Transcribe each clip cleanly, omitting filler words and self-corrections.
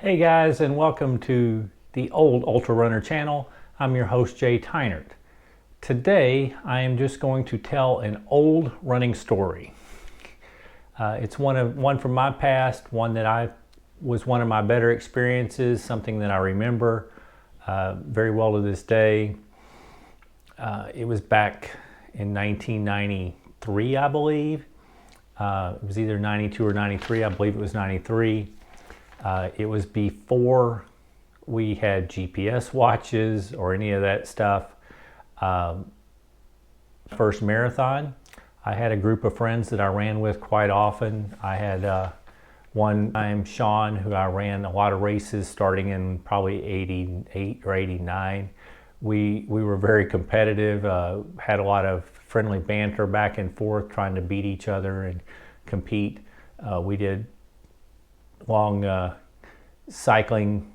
Hey guys, and welcome to the Old Ultra Runner channel. I'm your host, Jay Tynert. Today, I am just going to tell an old running story. It's one from my past, one that was one of my better experiences, something that I remember very well to this day. It was back in 1993, I believe. It was either 92 or 93. I believe it was 93. It was before we had GPS watches or any of that stuff. First marathon, I had a group of friends that I ran with quite often. I had one time Sean, who I ran a lot of races starting in probably 88 or 89. We were very competitive, had a lot of friendly banter back and forth, trying to beat each other and compete. We did long cycling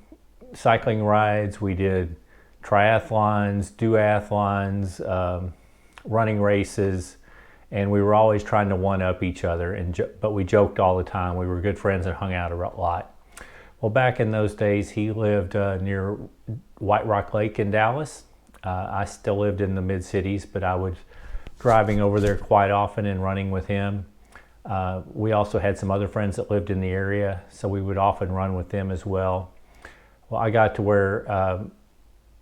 rides. We did triathlons, duathlons, running races, and we were always trying to one-up each other. But we joked all the time. We were good friends and hung out a lot. Well, back in those days, he lived near White Rock Lake in Dallas. I still lived in the mid-cities, but I was driving over there quite often and running with him. We also had some other friends that lived in the area, so we would often run with them as well. Well, I got to where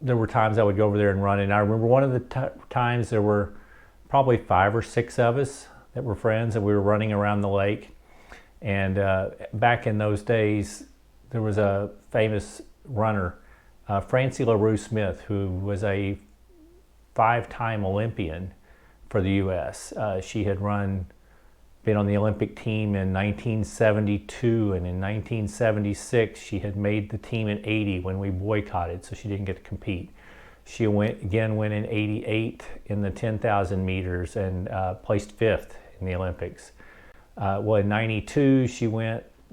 there were times I would go over there and run, and I remember one of the times there were probably 5 or 6 of us that were friends, and we were running around the lake. And back in those days, there was a famous runner, Francie LaRue Smith, who was a 5-time Olympian for the U.S. She had been on the Olympic team in 1972, and in 1976 she had made the team in 80 when we boycotted, so she didn't get to compete. She went in 88 in the 10,000 meters and placed 5th in the Olympics. Well, in 92 she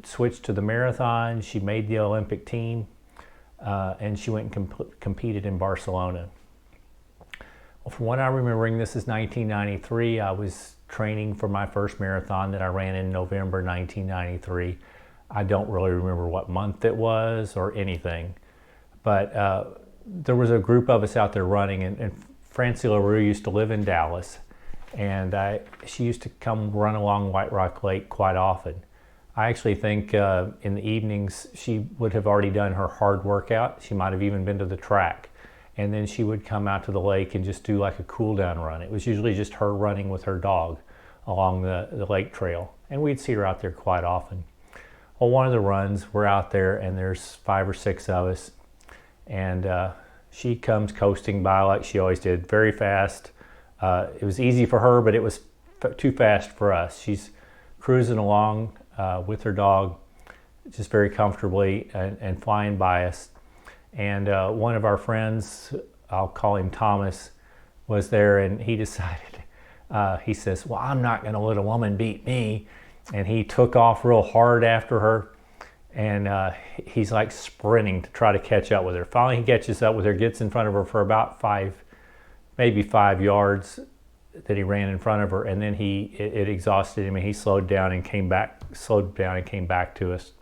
switched to the marathon. She made the Olympic team, and she went and competed in Barcelona. Well, from what I'm remembering, this is 1993. I was training for my first marathon that I ran in November 1993. I don't really remember what month it was or anything, but there was a group of us out there running, and Francie LaRue used to live in Dallas, and she used to come run along White Rock Lake quite often. I actually think in the evenings she would have already done her hard workout. She might have even been to the track, and then she would come out to the lake and just do like a cool down run. It was usually just her running with her dog along the lake trail, and we'd see her out there quite often. Well, one of the runs, we're out there and there's 5 or 6 of us, and she comes coasting by like she always did, very fast. It was easy for her, but it was too fast for us. She's cruising along with her dog just very comfortably and flying by us. And one of our friends, I'll call him Thomas, was there, and he decided, he says, well, I'm not going to let a woman beat me. And he took off real hard after her, and he's like sprinting to try to catch up with her. Finally, he catches up with her, gets in front of her for about 5 yards that he ran in front of her, and then it exhausted him, and he slowed down and came back to us.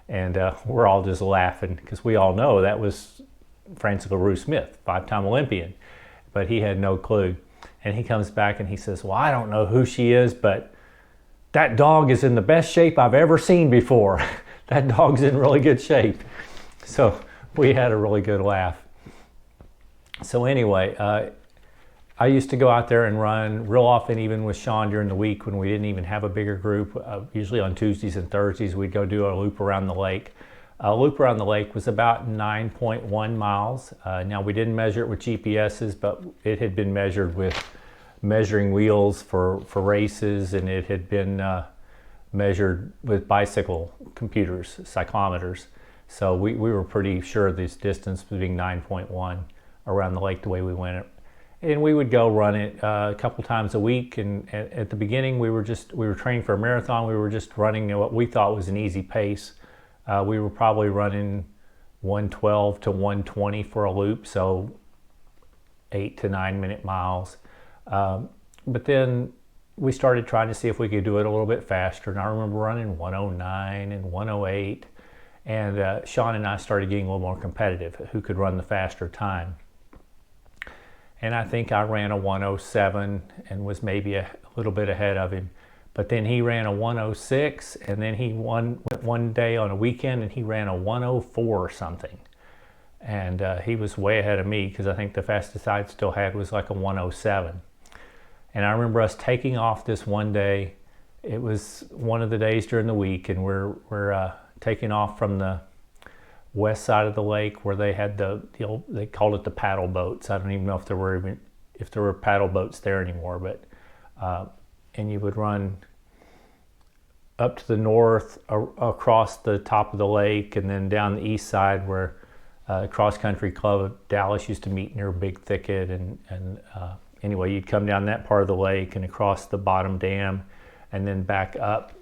And we're all just laughing because we all know that was Francie LaRue Smith, 5-time Olympian, but he had no clue. And he comes back and he says, well, I don't know who she is, but that dog is in the best shape I've ever seen before. That dog's in really good shape. So we had a really good laugh. So anyway, I used to go out there and run real often, even with Sean during the week when we didn't even have a bigger group. Usually on Tuesdays and Thursdays, we'd go do a loop around the lake. A loop around the lake was about 9.1 miles. Now, we didn't measure it with GPSs, but it had been measured with measuring wheels for races, and it had been measured with bicycle computers, cyclometers. So we were pretty sure this distance being 9.1 around the lake the way we went it. And we would go run it a couple times a week. And at the beginning, we were training for a marathon. We were just running what we thought was an easy pace. We were probably running 112 to 120 for a loop, so 8 to 9 minute miles. But then we started trying to see if we could do it a little bit faster. And I remember running 109 and 108. And Sean and I started getting a little more competitive, who could run the faster time. And I think I ran a 107 and was maybe a little bit ahead of him. But then he ran a 106, and then he went one day on a weekend and he ran a 104 or something. And he was way ahead of me, because I think the fastest I still had was like a 107. And I remember us taking off this one day. It was one of the days during the week, and we're taking off from the west side of the lake where they had they called it the paddle boats. I don't even know if there were paddle boats there anymore, but and you would run up to the north across the top of the lake, and then down the east side where Cross Country Club of Dallas used to meet near Big Thicket, and anyway, you'd come down that part of the lake and across the bottom dam, and then back up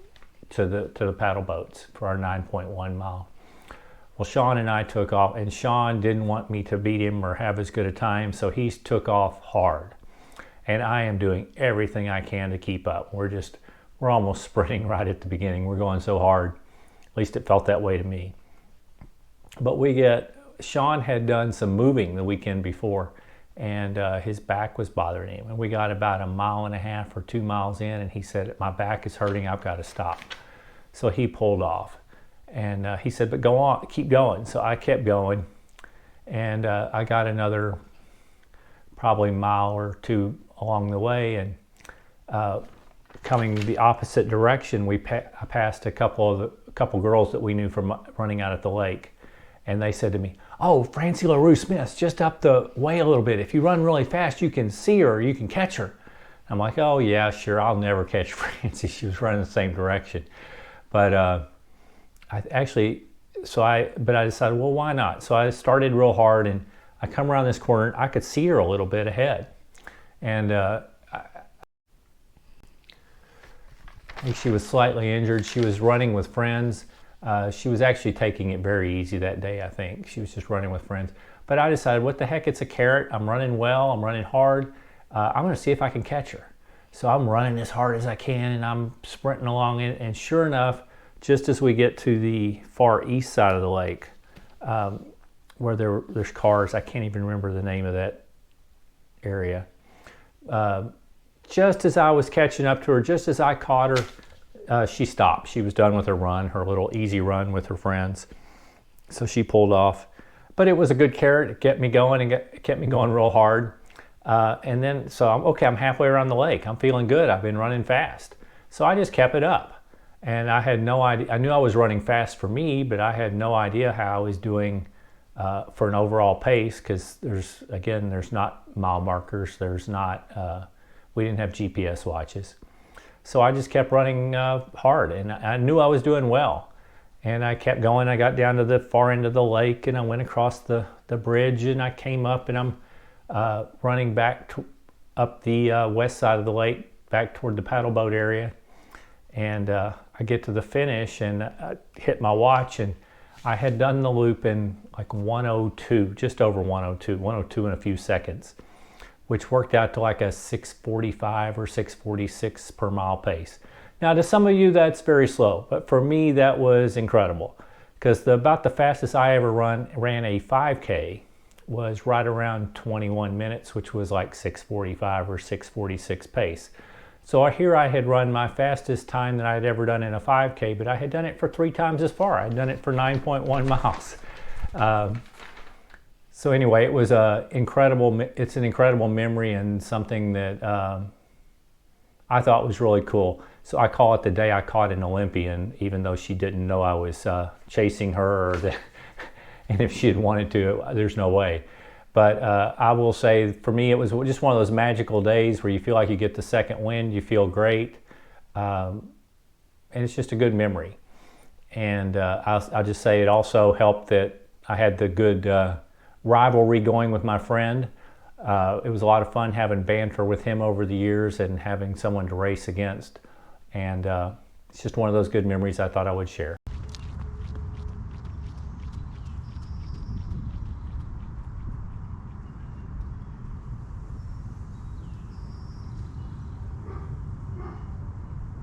to the paddle boats for our 9.1 mile. Well, Sean and I took off, and Sean didn't want me to beat him or have as good a time, so he took off hard. And I am doing everything I can to keep up. We're almost sprinting right at the beginning. We're going so hard. At least it felt that way to me. But Sean had done some moving the weekend before, and his back was bothering him. And we got about 1.5 miles or 2 miles in, and he said, "My back is hurting, I've got to stop." So he pulled off. And he said, "But go on, keep going." So I kept going, and I got another probably 1 or 2 miles along the way, and coming the opposite direction, I passed a couple girls that we knew from running out at the lake, and they said to me, "Oh, Francie LaRue Smith's just up the way a little bit. If you run really fast, you can see her, or you can catch her." I'm like, "Oh yeah, sure, I'll never catch Francie." She was running the same direction, but I decided, well, why not? So I started real hard, and I come around this corner. I could see her a little bit ahead, and I think she was slightly injured. She was running with friends. She was actually taking it very easy that day, I think. She was just running with friends. But I decided, what the heck, it's a carrot. I'm running well. I'm running hard. I'm going to see if I can catch her. So I'm running as hard as I can, and I'm sprinting along it. And sure enough, just as we get to the far east side of the lake, where there's cars, I can't even remember the name of that area. Just as I was catching up to her, just as I caught her, she stopped. She was done with her run, her little easy run with her friends. So she pulled off. But it was a good carrot. It kept me going, and kept me going real hard. And then, so I'm halfway around the lake. I'm feeling good. I've been running fast. So I just kept it up. And I had no idea. I knew I was running fast for me, but I had no idea how I was doing for an overall pace, because there's not mile markers. We didn't have GPS watches. So I just kept running hard, and I knew I was doing well. And I kept going. I got down to the far end of the lake, and I went across the bridge, and I came up, and I'm running back up the west side of the lake, back toward the paddle boat area. And I get to the finish, and I hit my watch, and I had done the loop in like 102, just over 102 in a few seconds, which worked out to like a 6:45 or 6:46 per mile pace. Now, to some of you, that's very slow, but for me, that was incredible, because about the fastest I ever ran a 5K was right around 21 minutes, which was like 6:45 or 6:46 pace. So here I had run my fastest time that I had ever done in a 5K, but I had done it for 3 times as far. I had done it for 9.1 miles. So anyway, it's an incredible memory, and something that I thought was really cool. So I call it the day I caught an Olympian, even though she didn't know I was chasing her, and if she had wanted to, there's no way. But I will say, for me, it was just one of those magical days where you feel like you get the second wind, you feel great, and it's just a good memory. And I'll just say it also helped that I had the good rivalry going with my friend. It was a lot of fun having banter with him over the years and having someone to race against. And it's just one of those good memories I thought I would share.